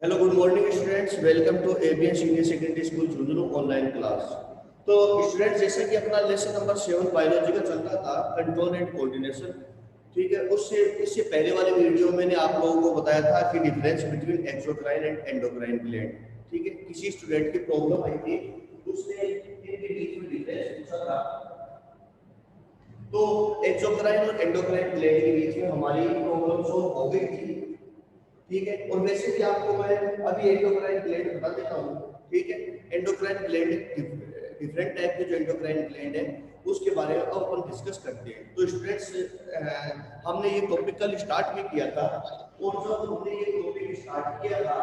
Hello good morning students, welcome to ABN senior secondary school Jhunjhunu online class. तो students, जैसा कि अपना lesson number 7 biology का चल रहा था, कंट्रोल एंड कोऑर्डिनेशन। ठीक है, उससे इससे पहले वाले वीडियो में मैंने आप लोगों को बताया था कि difference between exocrine and endocrine gland. ठीक है, किसी स्टूडेंट की प्रॉब्लम आई थी, उसने इनके बीच में डिफरेंस पूछा था। तो एक्सोक्राइन और एंडोक्राइन ग्लैंड के बीच में हमारी प्रॉब्लम सॉल्व हो गई थी। ठीक है, और वैसे भी आपको मैं अभी एंडोक्राइन ग्लैंड बता देता हूँ। ठीक है, एंडोक्राइन ग्लैंड डिफरेंट टाइप के जो एंडोक्राइन ग्लैंड है उसके बारे में अब अपन डिस्कस करते हैं। तो स्टूडेंट्स, हमने ये टॉपिक कल स्टार्ट भी किया था, और जब हमने ये टॉपिक स्टार्ट किया था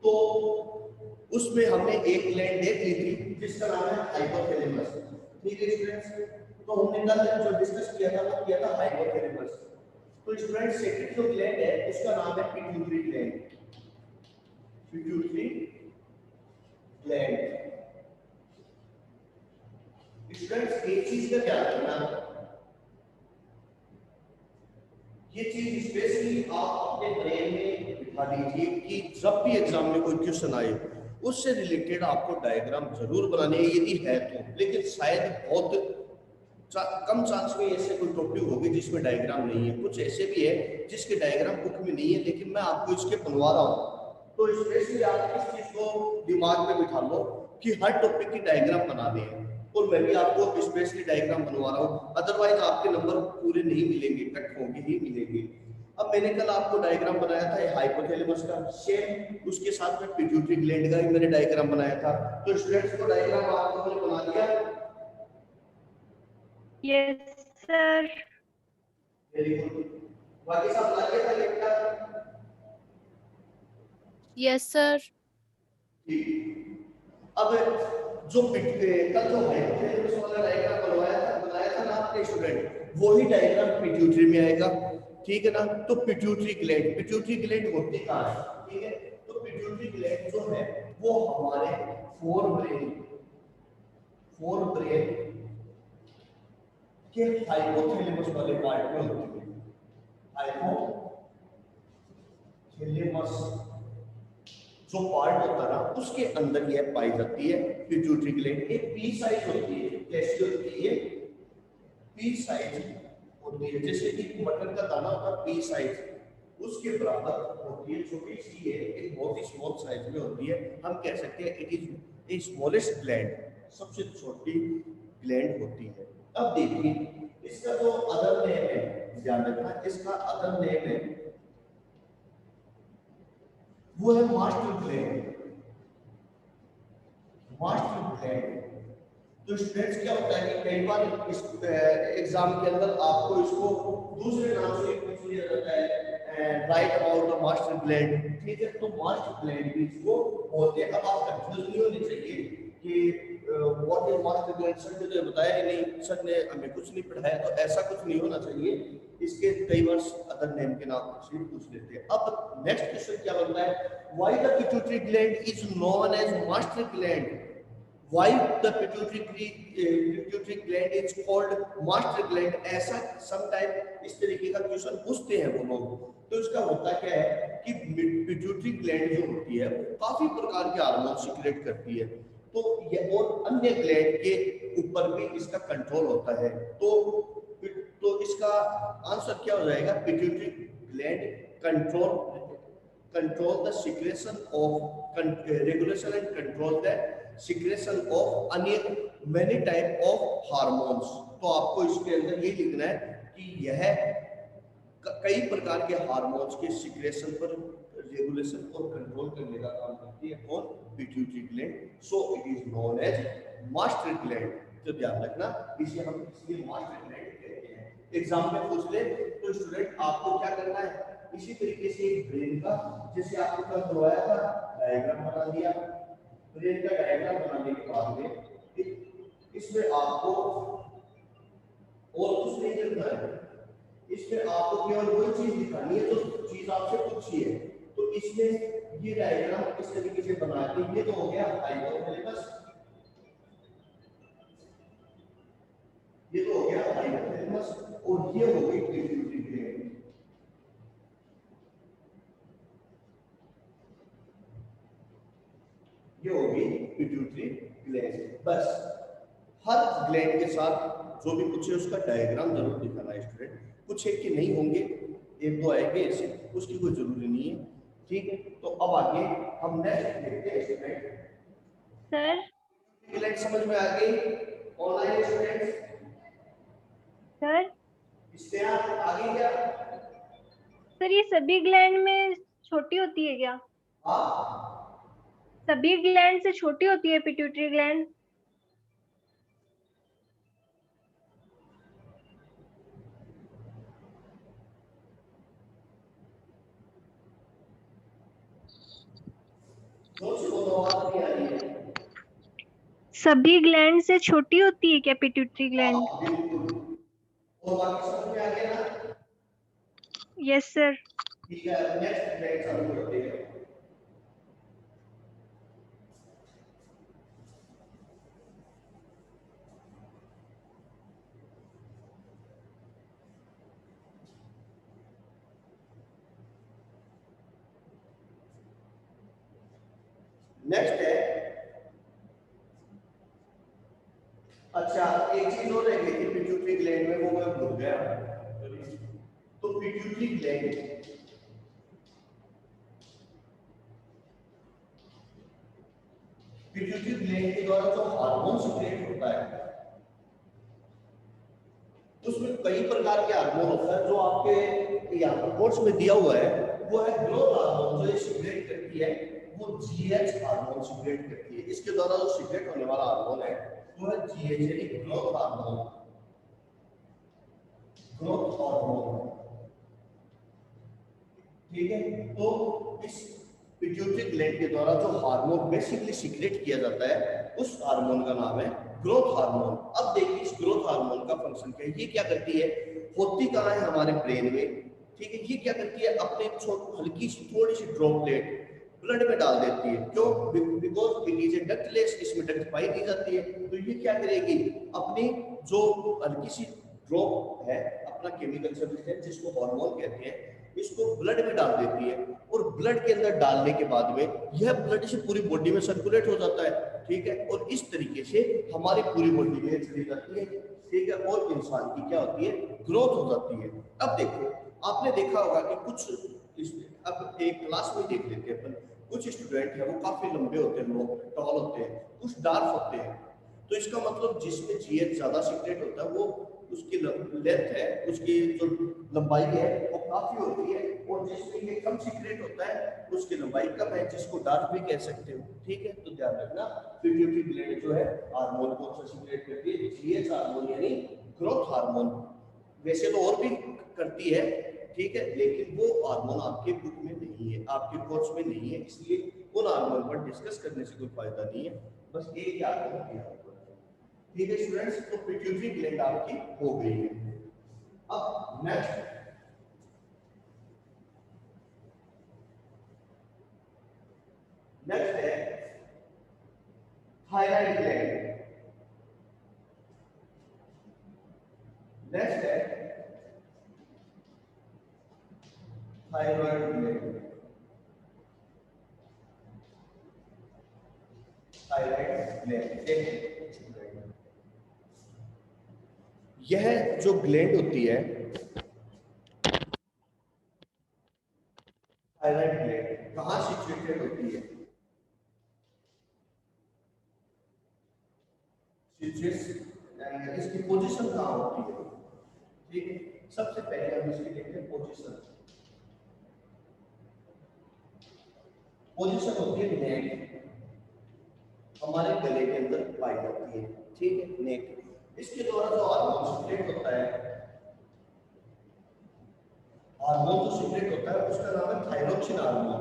तो उसमें हमने एक ग्लैंड देख ली थी जिसका नाम है हाइपोथैलेमस। ठीक है स्टूडेंट्स, तो हमने कल जो डिस्कस किया था वो किया था हाइपोथैलेमस। तो स्टूडेंट, सेकंड जो ग्लैंड है उसका नाम है pituitary gland. Pituitary gland. Students, एक चीज का ध्यान रखना, ये चीज स्पेशली आप अपने ब्रेन में बिठा लीजिए कि जब भी एग्जाम में कोई क्वेश्चन आए उससे रिलेटेड आपको डायग्राम जरूर बनानी है, यदि है तो। लेकिन शायद बहुत कम चांस में ऐसे कोई टॉपिक होगी जिसमें डायग्राम नहीं है। कुछ ऐसे भी है जिसके डायग्राम बुक में नहीं है, लेकिन मैं आपको इसके बनवा रहा हूँ। तो स्पेशली आप इस चीज को दिमाग में बिठा लो कि हर टॉपिक की डायग्राम बनाने हैं, और मैं भी आपको स्पेशली डायग्राम बनवा रहा हूँ। अदरवाइज आपके नंबर पूरे नहीं मिलेंगे, कट होंगे ही मिलेंगे। अब मैंने कल आपको डायग्राम बनाया था हाइपोथैलेमस का, सेम उसके साथ में पिट्यूटरी ग्लैंड का भी मैंने डायग्राम बनाया था। तो स्टूडेंट्स को डायग्राम आप लोगों ने बना दिया? Yes sir. Very good. बाकी सब बना दिया था क्या? Yes sir. ठीक। अब जो कल जो हाइपोथैलेमस वाला डायग्राम बनाया था ना आपने स्टूडेंट, वही डायग्राम पिट्यूटरी में आएगा। ठीक है ना? तो पिट्यूटरी ग्लैंड होती कहाँ है? ठीक है, तो पिट्यूटरी ग्लैंड जो है वो हमारे फोर ब्रेन के हाइपोथैलेमस वाले पार्ट में होती है। हाइपोथैलेमस जो पार्ट होता है ना उसके अंदर यह पाई जाती है पिट्यूटरी ग्लैंड। एक पी साइज होती है, कैसी होती है? पी साइज होती है, जैसे कि मटर का दाना होता है पी साइज, उसके बराबर होती है। छोटी सी है, एक बहुत ही स्मॉल साइज में होती है। हम कह सकते हैं it is a smallest gland, सबसे छोटी ग्लैंड होती है। अब देखिए इसका जो अदर नेम है, ध्यान रखना, इसका अदर नेम है वो है मास्टर ग्लैंड। Master gland. तो स्टूडेंट्स, क्या होता है कि कई बार इस एग्जाम के अंदर आपको इसको दूसरे नाम से पूछ लिया जाता है, right about the master gland. ठीक है, तो मास्टर ग्लैंड भी इसको बोलते हैं। अब आप कंफ्यूज नहीं होने चाहिए कि what is master gland, sir ने तो बताया ही नहीं, सर ने हमें कुछ नहीं पढ़ाया, तो ऐसा कुछ नहीं होना चाहिए। इसके कई बार अदर नेम के नाम से पूछ लेते हैं। अब नेक्स्ट क्वेश्चन क्या बनता है, why the pituitary gland is known as master gland? Why the pituitary gland is called master gland? ऐसा समटाइम इस तरीके का क्वेश्चन पूछते हैं वो लोग। तो इसका होता क्या है कि पिट्यूटरी ग्लैंड जो होती है वो काफी प्रकार के हार्मोन सीक्रेट करती है, तो ये और अन्य ग्लैंड के ऊपर भी इसका कंट्रोल होता है। तो इसका आंसर क्या हो जाएगा? Pituitary gland control control the secretion of regulation and control the secretion of many type of hormones। तो आपको इसके अंदर ये लिखना है कि यह कई प्रकार के हार्मोन्स के सिक्रेशन पर रेगुलेशन और कंट्रोल करने का काम करती है कौन? Pituitary gland. So it is known as master gland. तो ध्यान रखना, इसे हम इसलिए मास्टर ग्लैंड कहते हैं। एग्जाम में पूछ ले तो स्टूडेंट आपको क्या करना है, इसी तरीके से एक ब्रेन का, जैसे आपको कल करवाया था, डायग्राम बना दिया। ब्रेन का डायग्राम बनाने के बाद में इसमें आपको और कुछ नहीं करना है, इसमें आपको केवल वही चीज दिखानी है जो चीज आपसे पूछी है। तो इसमें ये डायग्राम इस तरीके से बना के, ये तो हो गया हाइपोथैलेमस, ये तो हो गया हाइपोथैलेमस, और ये हो गई पिट्यूटरी ग्लैंड। ये होगी पिट्यूटरी ग्लैंड। बस हर ग्लैंड के साथ जो भी कुछ है उसका डायग्राम जरूर दिखाना है स्टूडेंट। कुछ एक के नहीं होंगे, एक दो आएंगे ऐसे, उसकी कोई जरूरी नहीं है। ठीक है, तो अब आगे हम नेक्स्ट देखते हैं स्टूडेंट। सर। ग्लैंड समझ में आ गई ऑनलाइन स्टूडेंट्स? सर। इससे आप आगे क्या? सर ये सभी ग्लैंड में छोटी होती है क्या? हाँ, सभी ग्लैंड से छोटी होती है पिट्यूटरी ग्लैंड? जोर से बोलो, आवाज नहीं आ रही है। सभी ग्लैंड से छोटी होती है क्या पिट्यूटरी ग्लैंड? हाँ बिल्कुल। और बाकी समझ में आ गया ना? Yes sir. ठीक है, नेक्स्ट ग्लैंड चालू करते हैं। नेक्स्ट है, अच्छा एक चीज और रह गई थी पिट्यूटरी ग्लैंड में, वो मैं भूल गया। तो पिट्यूटरी ग्लैंड, पिट्यूटरी ग्लैंड के द्वारा जो हार्मोन सीक्रेट होता है उसमें कई प्रकार के हार्मोन होता है। जो आपके यहाँ पर कोर्स में दिया हुआ है वो है ग्रोथ हार्मोन, जो ये सीक्रेट करती है वो जीएच हार्मोन सीक्रेट करती है। इसके द्वारा जो सीक्रेट होने वाला हार्मोन है वो है जीएच यानी ग्रोथ हार्मोन, ग्रोथ हार्मोन। ठीक है, तो इस पिट्यूटरी ग्लैंड के द्वारा जो हार्मोन बेसिकली सीक्रेट किया जाता है उस हार्मोन का नाम है ग्रोथ हार्मोन। अब देखिए इस ग्रोथ हार्मोन का फंक्शन क्या है, ये क्या करती है, होती कहाँ है हमारे ब्रेन में। ठीक है, ये क्या करती है, अपने हल्की सी थोड़ी सी ड्रॉपलेट ब्लड में डाल देती है। क्यों? Because it is a ductless, इसमें डक्ट पाई नहीं जाती है। तो ये क्या करेगी, अपनी जो हल्की सी ड्रॉप है, अपना केमिकल सब्सटेंस जिसको हार्मोन कहते हैं, इसको ब्लड में डाल देती है। और ब्लड के अंदर डालने के बाद में यह ब्लड से पूरी बॉडी में सर्कुलेट हो जाता है। ठीक है, और इस तरीके से हमारी पूरी बॉडी में चली जाती है। ठीक है, और इंसान की क्या होती है, ग्रोथ हो जाती है। अब देखो, आपने देखा होगा कि अब एक क्लास में देख लेते हैं अपन, कुछ स्टूडेंट है वो काफी लंबे होते हैं, लोग टॉल होते हैं, कुछ डार्क होते हैं। तो इसका मतलब जिसमें जीएच ज्यादा सीक्रेट होता है वो उसकी लेंथ है, उसकी जो लंबाई है वो काफी होती है। और जिसमें ये कम सीक्रेट होता है उसकी लंबाई कम है, जिसको डार्क भी कह सकते हो। ठीक है, तो ध्यान रखना पिट्यूटरी ग्लैंड जो है हार्मोन कौन सा सीक्रेट करती है, जीएच हार्मोन यानी ग्रोथ हार्मोन। वैसे तो और भी करती है, ठीक है, लेकिन वो हार्मोन आपके बुक में नहीं है, आपके कोर्स में नहीं है, इसलिए उन हार्मोन पर डिस्कस करने से कोई फायदा नहीं है। बस एक याद रखना। ठीक है स्टूडेंट्स, तो पिट्यूटरी ग्लैंड आपकी हो गई है। अब नेक्स्ट नेक्स्ट है थायराइड ग्लैंड। नेक्स्ट है थायराइड ग्लैंड। थायराइड ग्लैंड, यह जो ग्लैंड होती है थायराइड ग्लैंड कहाँ सिचुएटेड होती है, इसकी पोजीशन कहाँ होती है। ठीक है, सबसे पहले हम इसकी देखते हैं पोजीशन। पोजीशन होती है नेक, हमारे गले के अंदर पाई जाती है। ठीक है, नेक। इसके द्वारा जो हार्मोन सीक्रेट होता है, हार्मोन जो सीक्रेट होता है उसका नाम है थायरोक्सिन हार्मोन।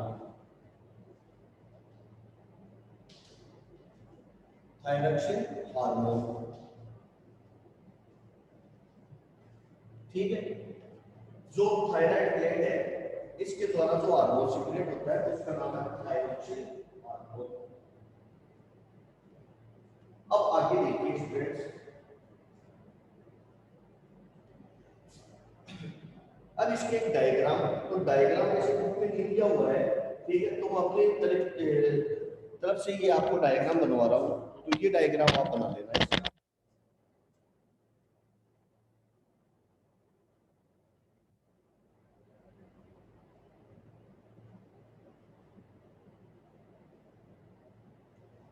Thyroxine hormone. ठीक है, जो थायराइड ग्लैंड है इसके द्वारा जो हार्मोन सीक्रेट होता है उसका नाम है थायरोक्सिन हार्मोन। अब आगे देखिए स्टूडेंट्स, अब इसके एक डायग्राम है, तो डायग्राम ऐसे बुक में लिख दिया हुआ है। ठीक है, तुम अपने तरफ से ये आपको डायग्राम बनवा रहा हूँ, तो ये डायग्राम आप बना लेना है।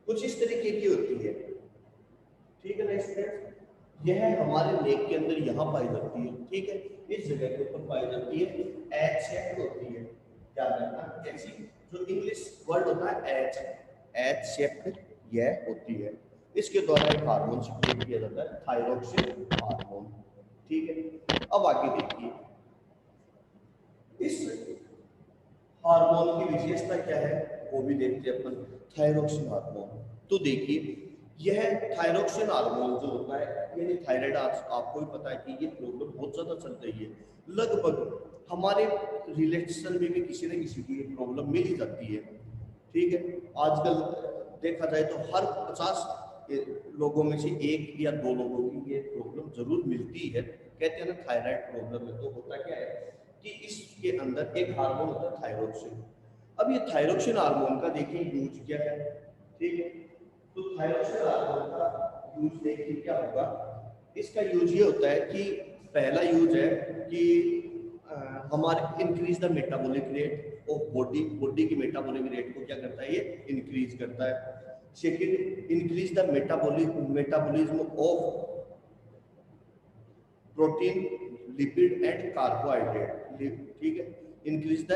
कुछ इस तरीके की होती है, ठीक है ना स्टूडेंट्स। यह हमारे नेक के अंदर यहाँ पाई जाती है, ठीक है, इस जगह के ऊपर पाई जाती है, एच शेप होती है, याद रखना। ऐसी जो इंग्लिश वर्ड होता है एच शेप यह होती है, इसके द्वारा एक हार्मोन सिक्रेट किया जाता है, थायरोक्सिन हार्मोन, ठीक है। अब आगे देखिए, इस हार्मोन की विशेषता क्या है वो भी देखते हैं अपन। थायरोक्सिन हार्मोन, तो देखिए यह थायरोक्सिन हार्मोन जो होता है, यानी थायराइड, आपको भी पता है कि ये प्रॉब्लम बहुत ज्यादा चल रही है, लगभग हमारे रिलेशन में भी किसी न किसी की ये प्रॉब्लम मिल ही जाती है, ठीक है। आजकल देखा जाए तो हर 50 लोगों में से एक या दो लोगों की ये प्रॉब्लम जरूर मिलती है। कहते हैं ना थायराइड प्रॉब्लम है, तो होता क्या है कि इसके अंदर एक हार्मोन होता है थायरोक्सिन। अब ये थायरोक्सिन हार्मोन का देखिए यूज क्या है, ठीक है। तो थायरोक्सिन हार्मोन का यूज देखिए क्या होगा। इसका यूज ये होता है कि पहला यूज है कि हमारे increase the metabolic rate of body, body की मेटाबॉलिक रेट को क्या करता है, ये इंक्रीज करता है। Second, increase the metabolism of protein, lipid and carbohydrate, ठीक है। Increase the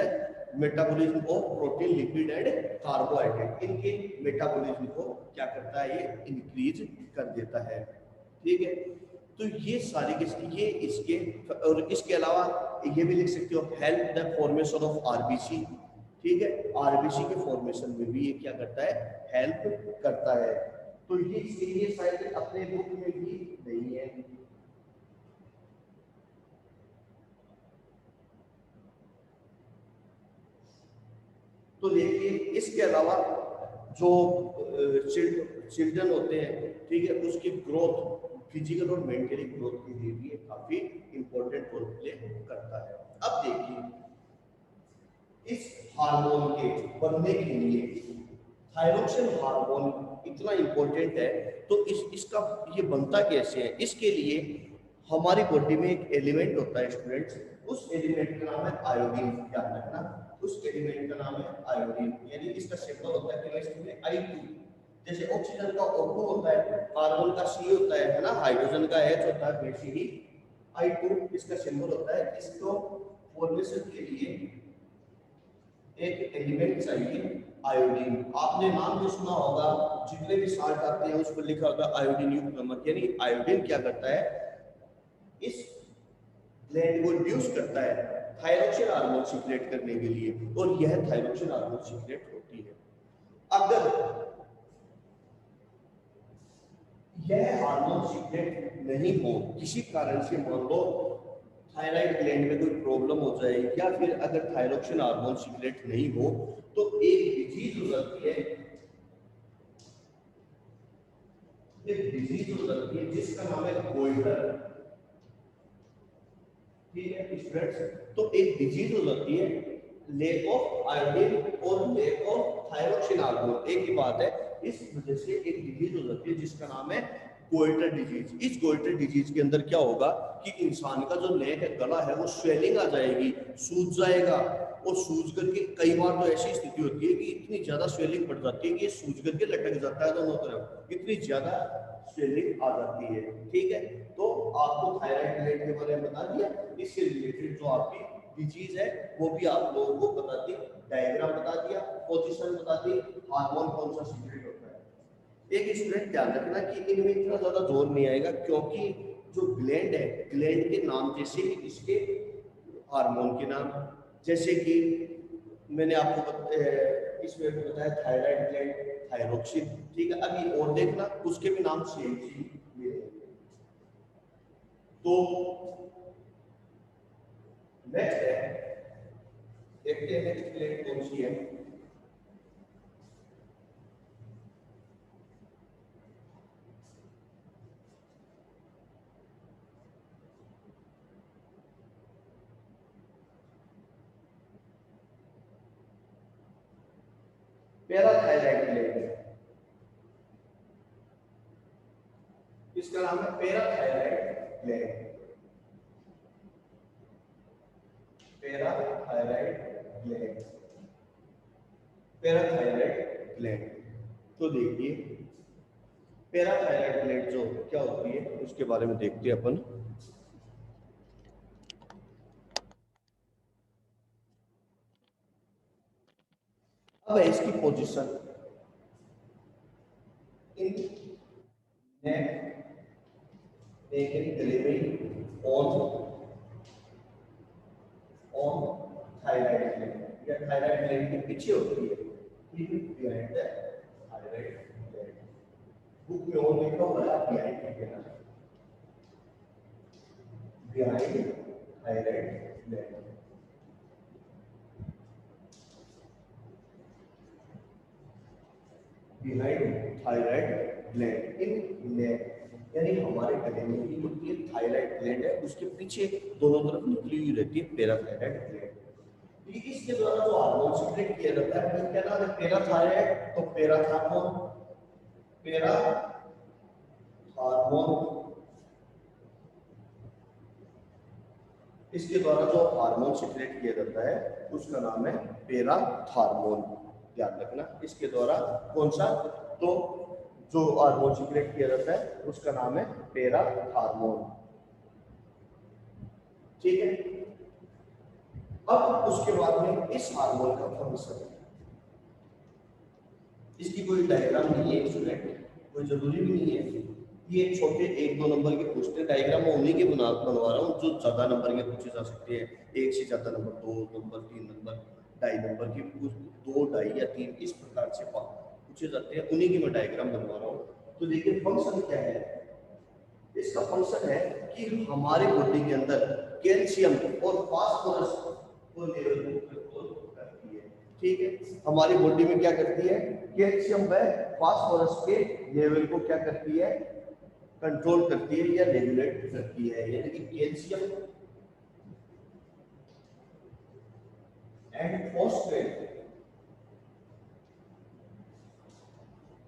metabolism of protein, lipid and carbohydrate, इनके मेटाबॉलिज्म को क्या करता है, ये इंक्रीज कर देता है, ठीक है। तो ये सारी ये इसके, और इसके अलावा ये भी लिख सकते हो, help the formation of RBC, ठीक है। आरबीसी के फॉर्मेशन में भी ये क्या करता है, हेल्प करता है। तो ये शायद अपने बुक में भी नहीं है। तो देखिए इसके अलावा जो चिल्ड्रन होते हैं, ठीक है, उसकी ग्रोथ, फिजिकल और मेंटली ग्रोथ के लिए भी काफी इंपॉर्टेंट रोल प्ले करता है। अब देखिए इस हार्मोन के बनने के लिए थायरोक्सिन हार्मोन इतना इंपॉर्टेंट है, तो इसका ये बनता कैसे है, इसके लिए हमारी बॉडी में एक एलिमेंट होता है स्टूडेंट्स, उस एलिमेंट का नाम है आयोडीन, याद रखना। उस एलिमेंट का नाम है आयोडीन, यानी इसका सिंबल होता है केमिस्ट्री में I2। जैसे ऑक्सीजन का O2 होता है, कार्बन का C होता है ना, हाइड्रोजन का H होता है, वैसे ही I2 इसका सिंबल होता है। इसको फॉर्मेशन के लिए एक एलिमेंट चाहिए, आयोडीन। आपने नाम भी सुना होगा, जितने भी साल्ट आते हैं उस पर लिखा होता है आयोडीन युक्त नमक, यानी आयोडीन क्या करता है, इस ग्लैंड को इंड्यूस करता है थायरोक्सिन हार्मोन सीक्रेट करने के लिए, और यह थायरोक्सिन हार्मोन सीक्रेट होती है। अगर यह हार्मोन सीक्रेट नहीं हो किसी कारण से, मान लो थायराइड ग्लैंड में कोई प्रॉब्लम हो जाए, या फिर अगर थायरोक्सिन हार्मोन सीक्रेट नहीं हो, तो एक डिजीज हो सकती है, एक डिजीज हो सकती है जिसका नाम है गोल्डर, ठीक है स्टूडेंट्स। तो एक डिजीज हो जाती है लेक ऑफ आयोडीन और लेक ऑफ थायरोक्सिन हार्मोन, एक ही बात है। इस वजह से एक डिजीज हो जाती है जिसका नाम है गोइटर डिजीज। इस गोइटर डिजीज के अंदर क्या होगा कि इंसान का जो नेक है, गला है, वो स्वेलिंग आ जाएगी, सूज जाएगा, और सूज करके कई बार तो ऐसी स्थिति होती है कि इतनी ज्यादा स्वेलिंग बढ़ जाती है कि ये सूज करके लटक जाता है दोनों तरफ, इतनी ज्यादा स्वेलिंग आ जाती है, ठीक है। तो आपको थायराइड ग्लैंड के बारे में बता दिया, इससे रिलेटेड जो आपकी डिजीज है वो भी आप लोगों को बता दी, डायग्राम बता दिया, पोजीशन बता दी, हार्मोन कौन सा सीक्रेट होता है। एक स्टूडेंट ध्यान रखना कि इनमें इतना ज्यादा जोर नहीं आएगा, क्योंकि जो ग्लैंड है, ग्लैंड के नाम जैसे ही इसके हार्मोन के नाम, जैसे कि मैंने आपको इसमें बताया थायराइड ग्लैंड, थायरोक्सिन, ठीक है। अभी और देखना उसके भी नाम सेम मिलेंगे। तो नेक्स्ट है, देखते हैं नेक्स्ट ग्लैंड कौन सी है। पैराथायराइड ग्लैंड, इसका नाम है parathyroid gland. Parathyroid gland, parathyroid gland. तो देखिए पैराथायराइड ग्लैंड जो क्या होती है उसके बारे में देखते हैं अपन। अब है इसकी पोजीशन इन नेक, गले ऑन थायराइड ग्लैंड या थायराइड ग्लैंड के पीछे होती है, ठीक है, behind the thyroid gland. Book में और लिखा हुआ है बिहाइंड के ना, behind thyroid gland. Behind thyroid gland in neck, यानी हमारे गले में ही होती है थायराइड ग्लैंड है, उसके पीछे दोनों तरफ निकली हुई रहती है पैराथायराइड ग्लैंड। इसके द्वारा जो हार्मोन सीक्रेट किया जाता है वो क्या नाम है, पैराथायराइड, तो पैराथार्मोन, पैरा हार्मोन। इसके द्वारा जो हार्मोन सीक्रेट किया जाता है उसका नाम है पैराथार्मोन, ध्यान रखना। इसके द्वारा कौन सा, तो जो हार्मोन सीक्रेट किया जाता है उसका नाम है पैराथार्मोन, ठीक है। अब उसके बाद में इस हार्मोन का फंक्शन, इसकी कोई डायग्राम नहीं है स्टूडेंट, कोई जरूरी भी नहीं है, ये छोटे 1-2 नंबर के पूछते हैं, डायग्राम मैं उन्हीं के बनवा रहा हूँ जो ज्यादा नंबर के पूछे जा सकते हैं, 1 से ज्यादा नंबर, 2 नंबर, 3 नंबर, 2.5 नंबर की, 2, 2.5 या 3 इस प्रकार से पूछे जाते हैं, उन्हीं की मैं डायग्राम बनवा रहा हूँ। तो देखिए फंक्शन क्या है, इसका फंक्शन है कि हमारे बॉडी के अंदर कैल्शियम और फास्फोरस को लेवल कंट्रोल करती है, ठीक है। हमारी बॉडी में क्या करती है, कैल्शियम व फास्फोरस के लेवल को क्या करती है, कंट्रोल करती है या रेगुलेट करती है, यानी कि कैल्शियम एंड फॉस्फेट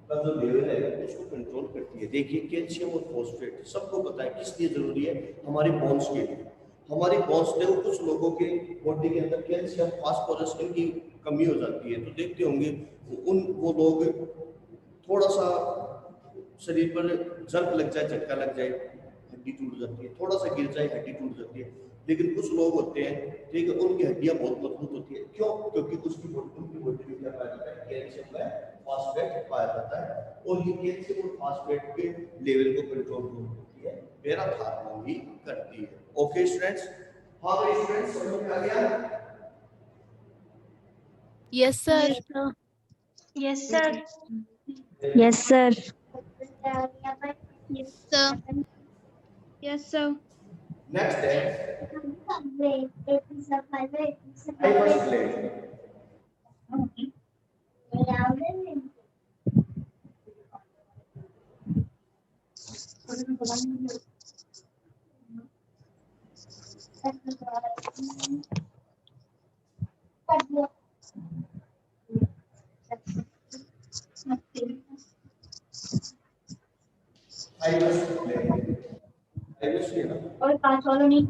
का जो लेवल है उसको कंट्रोल करती है। देखिए कैल्शियम और फॉस्फेट सबको पता है किस लिए जरूरी है, हमारे बोन्स के लिए। हमारी बोन्स देखो कुछ लोगों के बॉडी के अंदर कैल्शियम फास्फोरस की कमी हो जाती है, तो देखते होंगे वो लोग थोड़ा सा शरीर पर जर्क लग जाए, झटका लग जाए, हड्डी टूट जाती है, थोड़ा सा गिर जाए हड्डी टूट जाती है। लेकिन कुछ लोग होते हैं, ठीक है, उनकी हड्डियां बहुत मजबूत होती है, क्यों, क्योंकि उनकी बॉडी में क्या पाया जाता है, कैल्शियम व फास्फेट पाया जाता है, और ये कैल्शियम और फास्फेट के लेवल को कंट्रोल करती है, पैराथार्मोन भी करती है। ओके स्टूडेंट्स, हाँ भाई स्टूडेंट्स समझ में आ गया? Yes sir. Yes sir. Yes sir. Yes sir. Yes sir. Next है हाइपस ग्लैंड। हाइपस ग्लैंड, हाइपस है ना, और 5 वालों नहीं,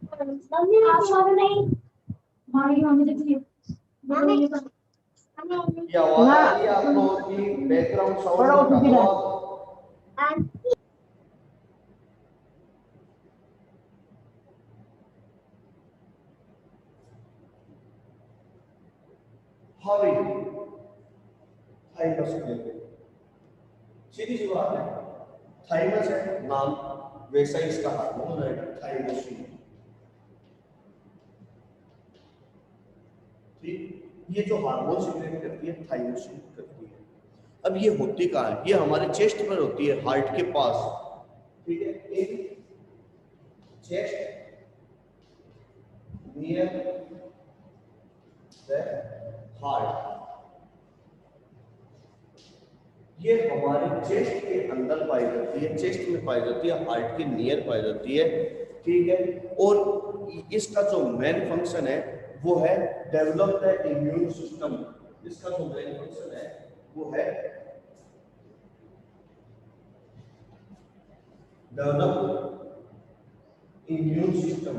5 वालों नहीं, हमारी मम्मी देखिए क्या आवाज आ रही है आप लोगों की, बैकग्राउंड साउंड हटाओ आप। हरी थाइमस ग्लैंड, सीधी सी बात है, थाइमस है नाम, वैसा ही इसका हार्मोन है थाइमोसिन, ठीक। ये जो हार्मोन सीक्रेट करती है थाइमोसिन करती है। अब ये होती कहाँ है, ये हमारे चेस्ट पर होती है, हार्ट के पास, ठीक है, एक चेस्ट नियर द हार्ट, ये हमारे चेस्ट के अंदर पाई जाती है, चेस्ट में पाई जाती है, हार्ट के नियर पाई जाती है, ठीक है। और इसका जो मेन फंक्शन है वो है डेवलप द इम्यून सिस्टम, इसका जो मेन फंक्शन है वो है develop immune system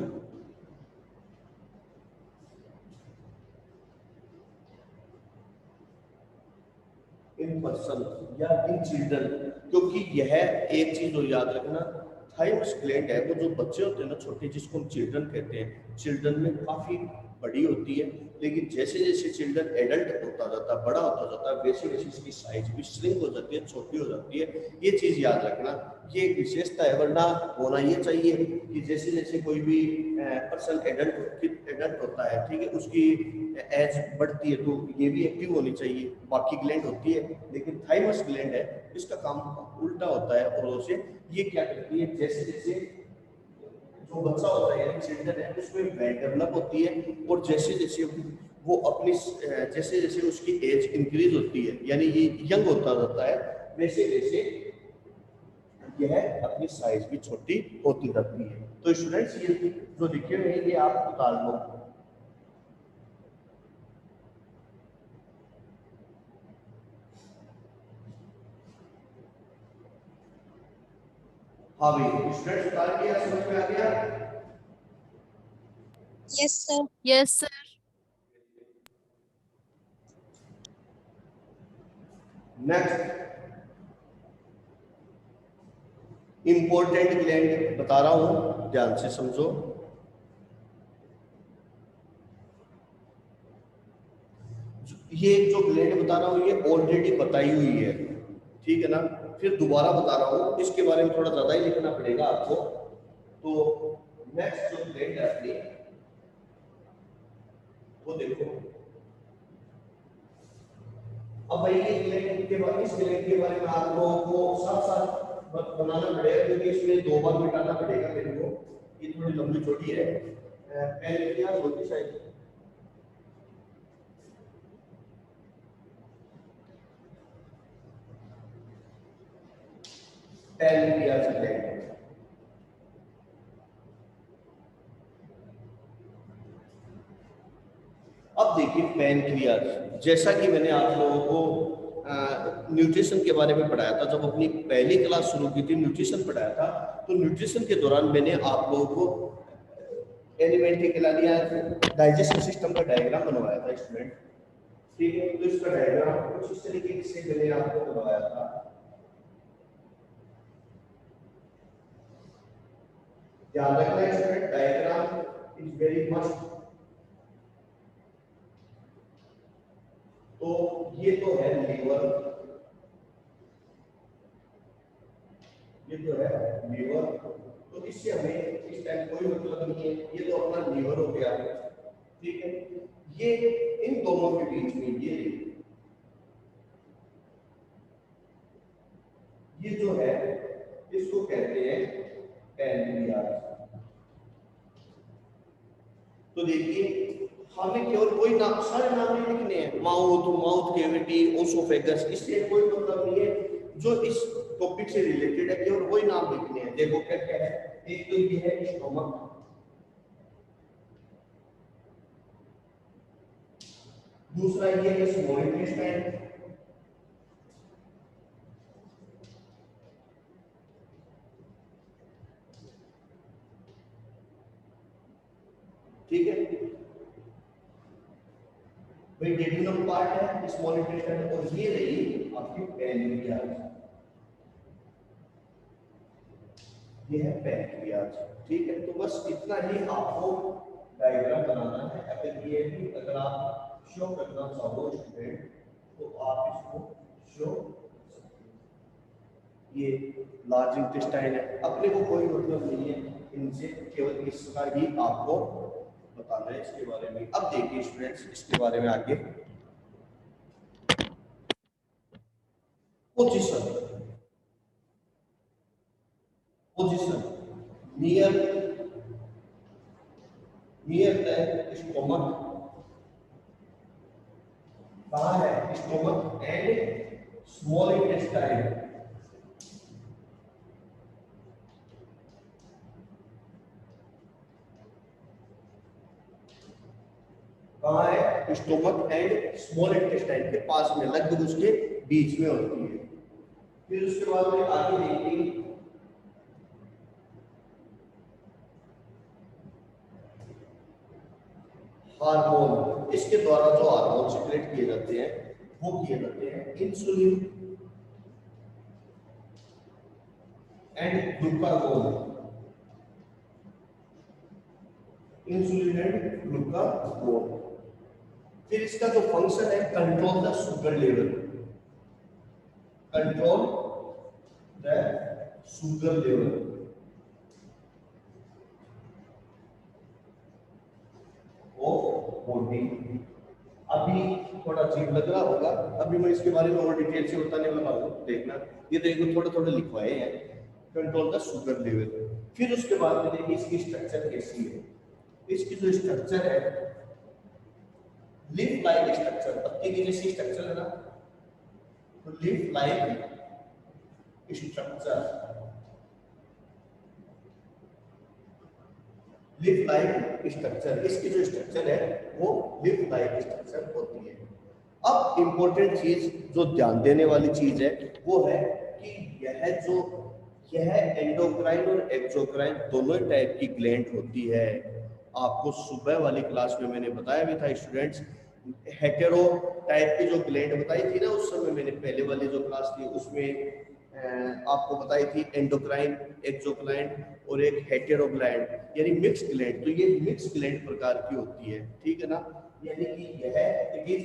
in person या इन चिल्ड्रन, क्योंकि यह एक चीज और याद रखना, थाइमस ग्लैंड है वो जो बच्चे होते हैं ना छोटे, जिसको हम चिल्ड्रन कहते हैं, चिल्ड्रन में काफी बड़ी होती है, लेकिन जैसे जैसे चिल्ड्रन एडल्ट होता जाता है, बड़ा होता जाता है, वैसे वैसे इसकी साइज भी श्रिंक हो जाती है, छोटी हो जाती है। ये चीज याद रखना, ये एक विशेषता है, वरना होना ये चाहिए कि जैसे जैसे कोई भी पर्सन एडल्ट होता है, ठीक है, उसकी एज बढ़ती है तो ये भी एक्टिव होनी चाहिए, बाकी ग्लैंड होती है, लेकिन थाइमस ग्लैंड है इसका काम उल्टा होता है, और उसे ये क्या करती है, जैसे जैसे जो बच्चा होता है यानी चिल्ड्रन है उसमें वेट डेवलप होती है, और जैसे जैसे वो अपनी जैसे जैसे उसकी एज इंक्रीज होती है यानी ये यंग होता जाता है, वैसे वैसे यह अपनी साइज भी छोटी होती जाती है। तो स्टूडेंट्स ये जो लिखे हुए हैं ये आप उतार लो। हाँ भाई स्टूडेंट्स उतार के समझ में आ गया? Yes sir. Yes sir. Next important gland बता रहा हूं, ध्यान से समझो। ये जो ग्लैंड बता रहा हूं ये ऑलरेडी बताई हुई है, ठीक है ना, फिर दोबारा बता रहा हूं, इसके बारे में थोड़ा ज्यादा ही लिखना पड़ेगा आपको। तो नेक्स्ट जो ग्लैंड है अपनी वो देखो, अब भाई ये ग्लैंड के बारे, इस ग्लैंड के बारे में आप लोगों को साथ साथ बनाना पड़ेगा, क्योंकि इसमें 2 बार मिटाना पड़ेगा मेरे को, ये थोड़ी लंबी छोटी है, पैनक्रियाज होती शायद, पैनक्रियाज ग्लैंड। अब देखिए पैनक्रियाज, जैसा कि मैंने आप लोगों को न्यूट्रिशन के बारे में पढ़ाया था, जब अपनी पहली क्लास शुरू की थी न्यूट्रिशन पढ़ाया था, तो न्यूट्रिशन के दौरान मैंने आप लोगों को एलिमेंट्री खिलानिया डाइजेशन सिस्टम का डायग्राम बनवाया था स्टूडेंट, ठीक है, तो इसका डायग्राम कुछ इस तरीके से मैंने आपको बनवाया था। ध्यान रखना student, diagram is very must. तो ये तो है लीवर, ये तो है लीवर, तो इससे हमें इस टाइम कोई मतलब नहीं है, ये तो अपना लीवर हो गया, ठीक है। ये इन दोनों के बीच में ये जो है इसको कहते हैं पैनक्रियाज। तो देखिए हमें केवल कोई नाम, सारे नाम नहीं लिखने हैं, माउथ कैविटी, ओसोफेगस, इससे कोई मतलब नहीं है, जो इस टॉपिक से रिलेटेड है केवल वही नाम लिखने हैं। देखो क्या क्या है, एक तो ये है स्टोमक, दूसरा ये है स्मॉल इंटेस्टाइन, ठीक है भाई, डेडिनम पार्ट है स्मॉल इंटेस्टाइन, और ये रही आपकी पैनक्रियाज, ये है पैनक्रियाज, ठीक है। तो बस इतना ही आपको डायग्राम बनाना है। अगर ये भी अगर आप शो करना चाहो स्टूडेंट तो आप इसको शो, ये लार्ज इंटेस्टाइन है, अपने को कोई मतलब नहीं है इनसे, केवल इसका ही आपको बताना है इसके बारे में। अब देखिए स्टूडेंट्स इसके बारे में आगे, पोजीशन नियर द स्टोमक, कहाँ है स्टोमक एंड स्मॉल इंटेस्टाइन, कहाँ है स्टोमक एंड स्मॉल इंटेस्टाइन के पास में, लगभग उसके बीच में होती है। फिर उसके बाद में आगे देखेंगे हार्मोन, इसके द्वारा जो हार्मोन सिक्रेट किए जाते हैं वो किए जाते हैं insulin and glucagon. Insulin and glucagon. फिर इसका जो फंक्शन है, control the sugar level, control the sugar level. ओ बॉडी। अभी थोड़ा अजीब लग रहा होगा, अभी मैं इसके बारे में और डिटेल से बताने वाला हूँ, देखना। ये देखो थोड़े थोड़े लिखवाए हैं, कंट्रोल द शुगर लेवल। फिर उसके बाद में देखिए इसकी स्ट्रक्चर कैसी है। इसकी जो स्ट्रक्चर है, लीफ लाइक स्ट्रक्चर, पत्ती की जैसी स्ट्रक्चर है ना, तो leaf like structure, leaf like structure, इसकी जो स्ट्रक्चर है वो लीफ लाइक स्ट्रक्चर होती है। अब इंपॉर्टेंट चीज जो ध्यान देने वाली चीज है वो है कि यह एंडोक्राइन और एक्सोक्राइन दोनों टाइप की ग्लैंड होती है। आपको सुबह वाली क्लास में मैंने बताया भी था स्टूडेंट्स, हेटेरो टाइप की जो ग्लैंड बताई थी ना उस समय, मैंने पहले वाली जो क्लास थी उसमें आपको बताई थी एंडोक्राइन, एक्सोक्राइन और एक हेटेरो ग्लैंड यानी मिक्स ग्लैंड। तो ये मिक्स ग्लैंड प्रकार की होती है, ठीक है ना। यानी कि यह it is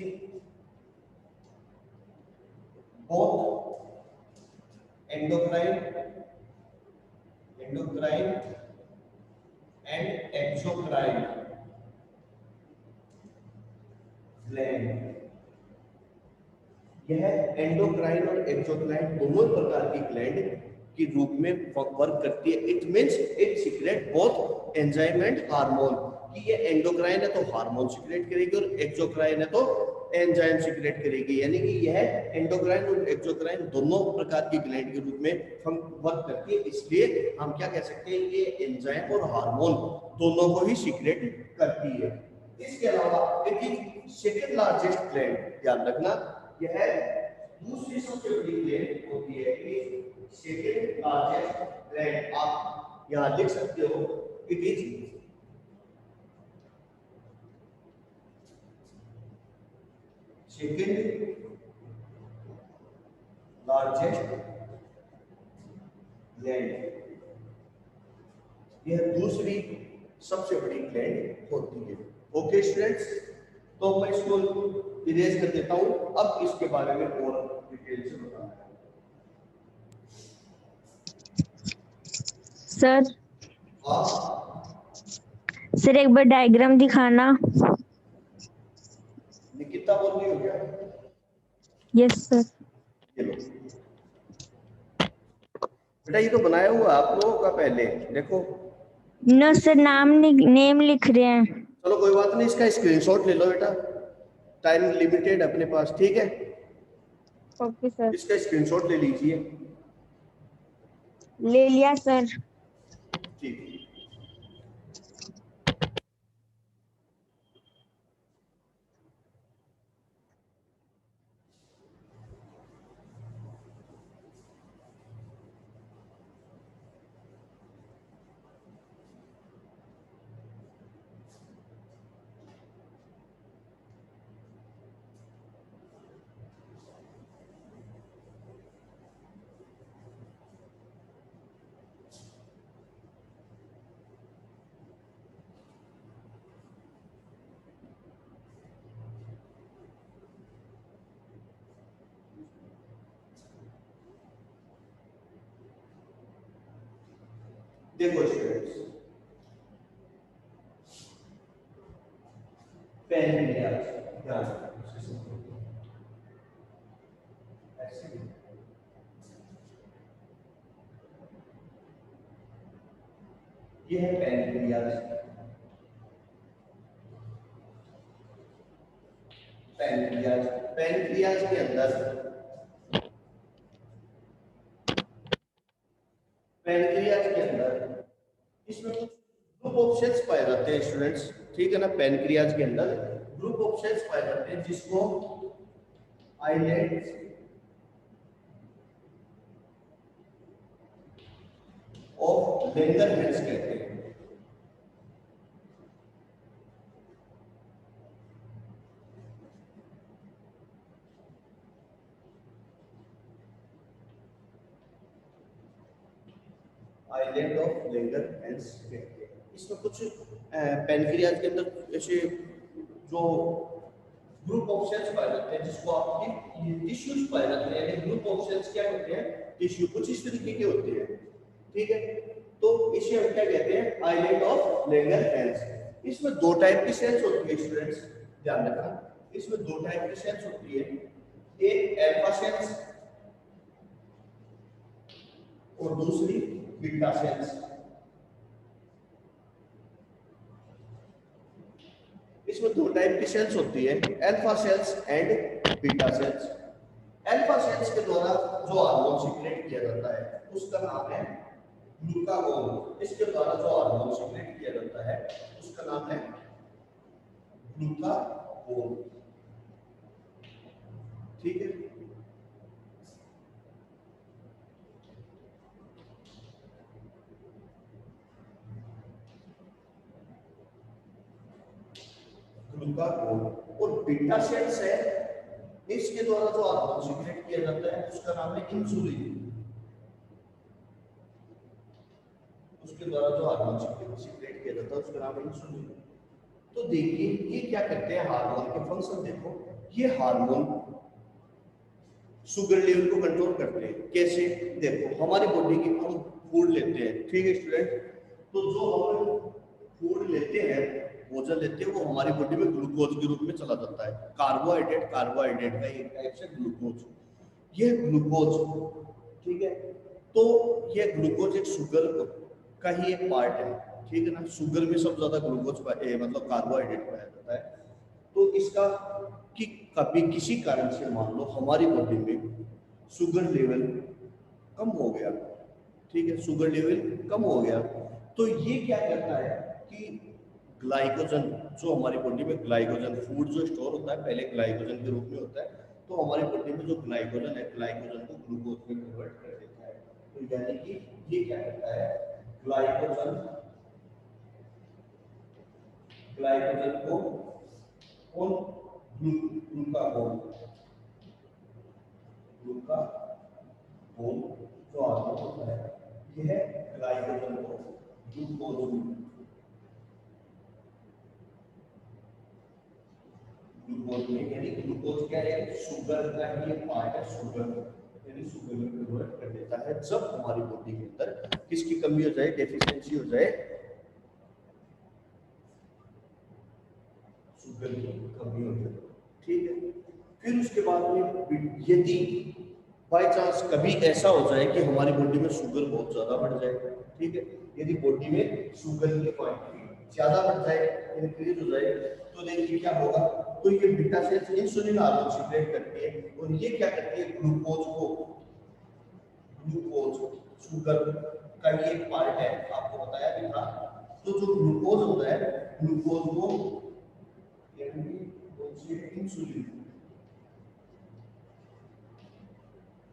both endocrine and exocrine gland। यह एंडोक्राइन और एक्सोक्राइन दोनों प्रकार की ग्लैंड के रूप में वर्क करती है। It means it secret both enzyme and hormone, कि ये एंडोक्राइन है तो हार्मोन सीक्रेट करेगी और एक्सोक्राइन है तो एंजाइम सीक्रेट करेगी। यानी कि यह एंडोक्राइन और एक्सोक्राइन दोनों प्रकार की ग्लैंड के रूप में वर्क करती है। इसलिए हम क्या कह सकते हैं, ये एंजाइम और हार्मोन दोनों को ही सीक्रेट करती है। इसके अलावा it is second largest gland, ध्यान रखना यह दूसरी सबसे बड़ी ग्लैंड होती है, सेकंड लार्जेस्ट ग्लैंड। आप यहां लिख सकते हो it is second largest gland, यह दूसरी सबसे बड़ी ग्लैंड होती है। ओके स्टूडेंट्स, तो मैं इसको इरेज कर देता हूं। अब इसके बारे में और डिटेल से बताना है। सर सर एक बार डायग्राम दिखाना। निकिता बोल रही हो क्या? Yes sir. ये लो बेटा, ये तो बनाया हुआ आप लोगों का पहले, देखो। नो सर, नेम लिख रहे हैं। चलो कोई बात नहीं, इसका स्क्रीनशॉट ले लो बेटा, टाइम लिमिटेड अपने पास, ठीक है। Okay sir. इसका स्क्रीनशॉट ले लीजिए। ले लिया सर। ठीक। देखो स्टूडेंट्स, पैनक्रियाज, ध्यान ऐसे ये है पैनक्रियाज। पैनक्रियाज, पैनक्रियाज के अंदर, पैनक्रियाज के अंदर इसमें कुछ ग्रुप ऑफ सेल्स पाए जाते हैं स्टूडेंट्स, ठीक है ना। पैनक्रियाज के अंदर ग्रुप ऑफ सेल्स पाए जाते हैं जिसको आइलैंड्स ऑफ लैंगरहैंस कहते हैं। आइलैंड ऑफ लैंगरहैंस कहते हैं। इसमें कुछ पैनक्रियाज के अंदर ऐसे जो ग्रुप ऑफ सेल्स पाए जाते हैं जिसको आपकी टिश्यूज पाए जाते हैं, यानी ग्रुप ऑफ सेल्स क्या होते हैं, टिश्यू कुछ इस तरीके के होते हैं, ठीक है। तो इसे हम क्या कहते हैं, आइलैंड ऑफ लैंगरहैंस। इसमें दो टाइप की सेल्स होती है स्टूडेंट्स, ध्यान रखना, इसमें दो टाइप की सेल्स होती है, एक अल्फा सेल्स और दूसरी बीटा सेल्स। इसमें दो टाइप की सेल्स होती है, alpha cells and beta cells. Alpha cells के द्वारा जो हार्मोन सीक्रेट किया जाता है उसका नाम है ग्लूकागोन। इसके द्वारा जो हार्मोन सीक्रेट किया जाता है उसका नाम है ग्लूकागोन, ठीक है। ग्लूकागोन और बीटा सेल्स है, इसके द्वारा जो हार्मोन सीक्रेट किया जाता है उसका नाम है इंसुलिन। उसके द्वारा जो हार्मोन सीक्रेट किया जाता है उसका नाम है इंसुलिन। तो देखिए ये क्या करते हैं, हार्मोन के फंक्शन देखो, ये हार्मोन शुगर लेवल को कंट्रोल करते हैं। कैसे, देखो हमारी बॉडी की हम फूड लेते हैं, ठीक है स्टूडेंट, तो जो हम फूड लेते हैं, भोजन लेते हैं, वो हमारी बॉडी में ग्लूकोज के रूप में चला जाता है। कार्बोहाइड्रेट का एक टाइप से ग्लूकोज, ये ग्लूकोज, ठीक है। तो ये ग्लूकोज एक शुगर का ही एक पार्ट है, ठीक है ना। शुगर में सबसे ज्यादा ग्लूकोज मतलब कार्बोहाइड्रेट पाया जाता है। तो इसका कि कभी किसी कारण से मान लो हमारी बॉडी में शुगर लेवल कम हो गया, ठीक है, शुगर लेवल कम हो गया, तो ये क्या करता है कि ग्लाइकोजन, जो हमारी बॉडी में ग्लाइकोजन फूड जो स्टोर होता है पहले ग्लाइकोजन के रूप में होता है, तो हमारी बॉडी में जो ग्लाइकोजन है, ग्लाइकोजन को ग्लूकोज में कन्वर्ट कर देता है। तो यानी कि ये क्या करता है, ग्लाइकोजन को और ग्लूकागोन जो हार्मोन होता है, यह ग्लाइकोजन को ग्लूकोज में, यानी ग्लूकोज क्या है, शुगर का ही एक पार्ट है, शुगर यानी शुगर में कन्वर्ट कर देता है जब हमारी बॉडी के अंदर किसकी कमी हो जाए, डेफिशिएंसी हो जाए, शुगर की कमी हो जाए, ठीक है। फिर उसके बाद में यदि बाय चांस कभी ऐसा हो जाए कि हमारी बॉडी में शुगर बहुत ज्यादा बढ़ जाए, ठीक है, यदि बॉडी में शुगर की क्वांटिटी ज्यादा बढ़ जाए, इंक्रीज हो जाए, तो देखिए क्या होगा, तो ये beta cells insulin hormone secrete करती है और ये क्या करती है, ग्लूकोज शुगर का ये एक पार्ट है, आपको बताया भी था। तो जो ग्लूकोज होता है, ग्लूकोज को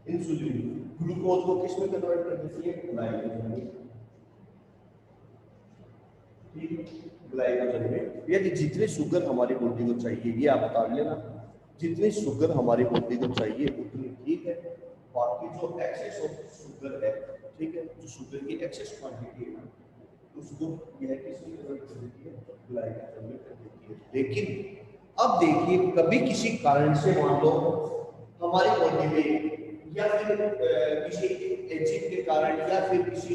इंसुलिन ग्लूकोज को किस में कन्वर्ट कर देती है, ग्लाइकोजन में, ठीक है, ग्लाइकोजन में। यदि जितनी शुगर हमारी बॉडी को चाहिए, ये आप बता लेना, जितनी शुगर हमारी बॉडी को चाहिए उतनी ठीक है, बाकी जो एक्सेस ऑफ शुगर है, ठीक है, जो शुगर की एक्सेस क्वांटिटी है उसको यह किसमें कन्वर्ट कर देती है, ग्लाइकोजन में कर देती है। लेकिन अब देखिए कभी किसी कारण से मान लो हमारी बॉडी में या फिर किसी एजिंग के कारण या फिर किसी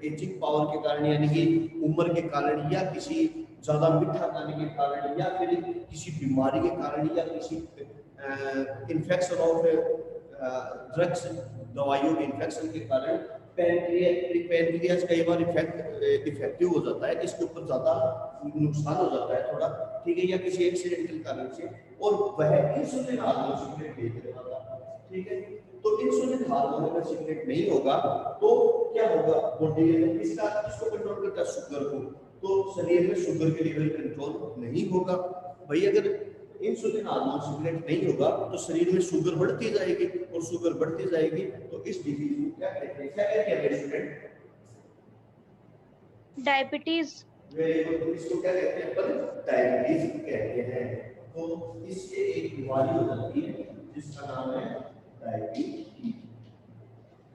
एजिंग पावर के कारण, यानी कि उम्र के कारण, या किसी ज्यादा मीठा खाने के कारण, या फिर किसी बीमारी के कारण, या किसी इन्फेक्शन ऑफ ड्रग्स, दवाइयों के इन्फेक्शन के कारण पैनक्रियाज कई बार इफेक्टिव हो जाता है, इसके ऊपर ज्यादा नुकसान हो जाता है थोड़ा, ठीक है, या किसी एक्सीडेंटल कारण से, और वह इंसुलिन हार्मोन सीक्रेट नहीं कर पाता, ठीक है। तो इंसुलिन हार्मोन अगर सीक्रेट नहीं होगा तो क्या होगा, बॉडी में किसको कंट्रोल करता है, शुगर को, तो शरीर में शुगर के लेवल कंट्रोल नहीं होगा। भाई अगर इंसुलिन हार्मोन सीक्रेट नहीं होगा तो शरीर में शुगर बढ़ती जाएगी, और शुगर बढ़ती जाएगी तो इस डिजीज को क्या कहते हैं, क्या कहते हैं स्टूडेंट, डायबिटीज। वेरी गुड, इसको क्या कहते हैं, पर डायबिटीज कहते हैं। तो इससे एक बीमारी हो जाती है जिसका नाम है डायबिटीज,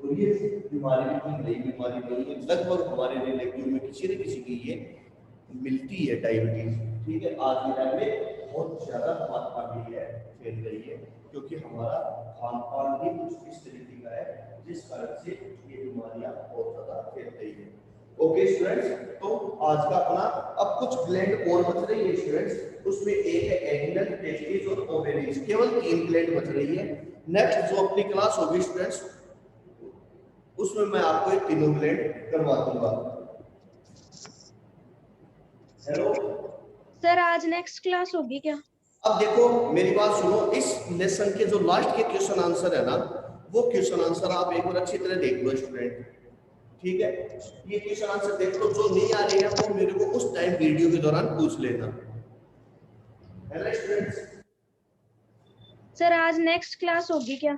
और ये बीमारी भी कोई नई बीमारी नहीं है, लगभग हमारे रिलेटिव में किसी न किसी की ये मिलती है डायबिटीज। ठीक है, आज के टाइम में बहुत ज्यादा मात्रा में है फैल रही है, क्योंकि हमारा खान पान भी कुछ इस तरीके का है जिस कारण से ये बीमारियां बहुत ज्यादा फैल रही है। ओके स्टूडेंट्स, तो आज का अपना अब कुछ ग्लैंड और बच रही है स्टूडेंट्स, उसमें एक है एड्रिनल, टेस्टिस और ओवेरीज, केवल 3 ग्लैंड बच रही है। नेक्स्ट जो अपनी क्लास होगी स्टूडेंट्स, उसमें मैं आपको ये तीनों ग्लैंड करवा दूंगा। हेलो सर, आज नेक्स्ट क्लास होगी क्या? अब देखो मेरी बात सुनो, इस लेसन के जो लास्ट के क्वेश्चन आंसर है ना, वो क्वेश्चन आंसर आप एक बार अच्छी तरह देख लो स्टूडेंट। ठीक है, ये क्वेश्चन आंसर देख लो, जो नहीं आ रही है वो मेरे को उस टाइम वीडियो के दौरान पूछ लेना, है ना स्टूडेंट्स। सर, आज नेक्स्ट क्लास होगी क्या?